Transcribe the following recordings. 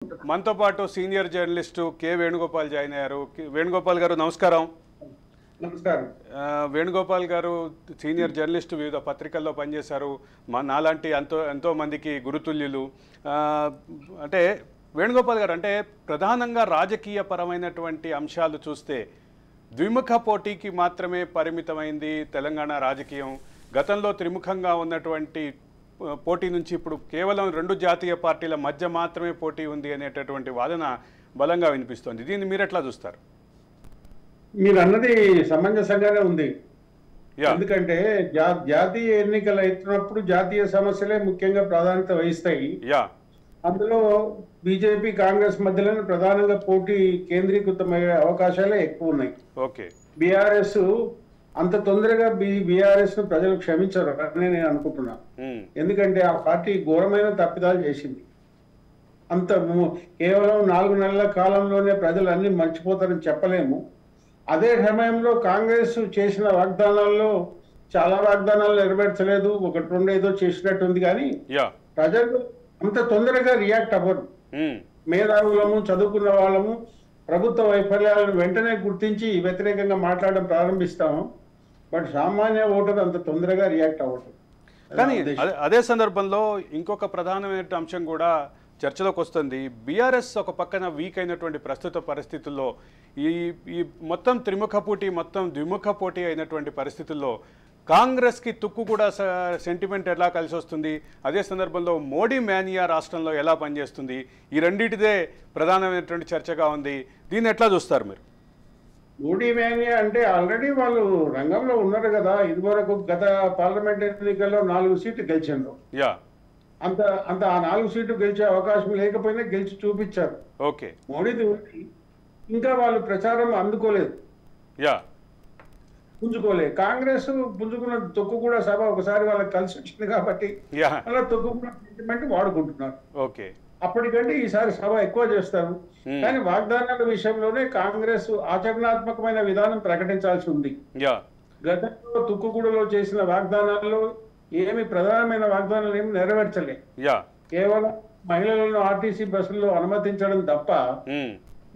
అనుకుంటున్నాను. మనతో పాటు senior journalist K Venugopal join అయ్యారు. వేణుగోపాల్ గారు నమస్కారం. నమస్కారం. వేణుగోపాల్ గారు సీనియర్ జర్నలిస్టు, వివిధ పత్రికల్లో పనిచేశారు. నాలాంటి ఎంతో మందికి గురుతుల్యులు. అంటే వేణుగోపాల్ గారు, అంటే ప్రధానంగా రాజకీయ పరమైనటువంటి అంశాలు చూస్తే ద్విముఖ పోటీకి మాత్రమే పరిమితమైంది తెలంగాణ రాజకీయం. గతంలో త్రిముఖంగా ఉన్నటువంటి పోటీ నుంచి ఇప్పుడు కేవలం రెండు జాతీయ పార్టీల మధ్య మాత్రమే పోటీ ఉంది అనేటటువంటి వాదన బలంగా వినిపిస్తోంది. దీన్ని మీరు ఎట్లా చూస్తారు? మీరు అన్నది సమంజసంగానే ఉంది. ఎందుకంటే జాతీయ ఎన్నికలు అవుతున్నప్పుడు జాతీయ సమస్యలే ముఖ్యంగా ప్రాధాన్యత వహిస్తాయి. అందులో బీజేపీ కాంగ్రెస్ మధ్యలోనే ప్రధానంగా పోటీ కేంద్రీకృతమయ్యే అవకాశాలే ఎక్కువ ఉన్నాయి. బీఆర్ఎస్ అంత తొందరగా బీఆర్ఎస్ ను ప్రజలు క్షమించరు అని నేను అనుకుంటున్నా. ఎందుకంటే ఆ పార్టీ ఘోరమైన తప్పిదాలు చేసింది. అంత కేవలం 4 నెలల కాలంలోనే ప్రజలు అన్ని మర్చిపోతారని చెప్పలేము. అదే సమయంలో కాంగ్రెస్ చేసిన వాగ్దానాల్లో చాలా వాగ్దానాలు నెరవేర్చలేదు, ఒకటి రెండు ఏదో చేసినట్టుంది. కానీ ప్రజలు అంత తొందరగా రియాక్ట్ అవ్వరు. మేధావులము, చదువుకున్న వాళ్ళము ప్రభుత్వ వైఫల్యాలను వెంటనే గుర్తించి వ్యతిరేకంగా మాట్లాడడం ప్రారంభిస్తాము. బట్ సామాన్య ఓటర్ అంత తొందరగా రియాక్ట్ అవ్వటం. కానీ అదే సందర్భంలో ఇంకొక ప్రధానమైన అంశం కూడా చర్చలోకి వస్తుంది. బీఆర్ఎస్ ఒక పక్కన వీక్ అయినటువంటి ప్రస్తుత పరిస్థితుల్లో ఈ మొత్తం త్రిముఖ పోటీ మొత్తం ద్విముఖ పోటీ అయినటువంటి పరిస్థితుల్లో కాంగ్రెస్కి తుక్కు కూడా సెంటిమెంట్ ఎలా కలిసి వస్తుంది? అదే సందర్భంలో మోడీ మేనియా రాష్ట్రంలో ఎలా పనిచేస్తుంది? ఈ రెండింటిదే ప్రధానమైనటువంటి చర్చగా ఉంది. దీన్ని ఎట్లా చూస్తారు మీరు? మోడీ మేనియా అంటే ఆల్రెడీ వాళ్ళు రంగంలో ఉన్నారు కదా. ఇదివరకు గత పార్లమెంట్ ఎన్నికల్లో 4 సీట్లు గెలిచారు. అంత ఆ 4 సీట్లు గెలిచే అవకాశం లేకపోయినా గెలిచి చూపించారు. మోడీది ఇంకా వాళ్ళు ప్రచారం అందుకోలేదు, పుంజుకోలేదు. కాంగ్రెస్ పుంజుకున్న తొక్కు కూడా సభ ఒకసారి వాళ్ళకి కలిసి వచ్చింది కాబట్టి అలా తొక్కుకున్న సెంటిమెంట్ వాడుకుంటున్నారు. అప్పటికంటే ఈసారి సభ ఎక్కువ చేస్తారు. కానీ వాగ్దానాల విషయంలోనే కాంగ్రెస్ ఆచరణాత్మకమైన విధానం ప్రకటించాల్సి ఉంది. గతంలో తుక్కుగూడలో చేసిన వాగ్దానాల్లో ఏమి ప్రధానమైన వాగ్దానాలు ఏమి నెరవేర్చలే. కేవలం మహిళలను ఆర్టీసీ బస్సుల్లో అనుమతించడం తప్ప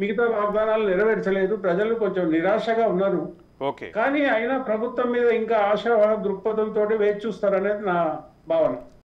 మిగతా వాగ్దానాలు నెరవేర్చలేదు. ప్రజలు కొంచెం నిరాశగా ఉన్నారు. కానీ అయినా ప్రభుత్వం మీద ఇంకా ఆశావాహ దృక్పథంతో వేచి చూస్తారనేది నా భావన.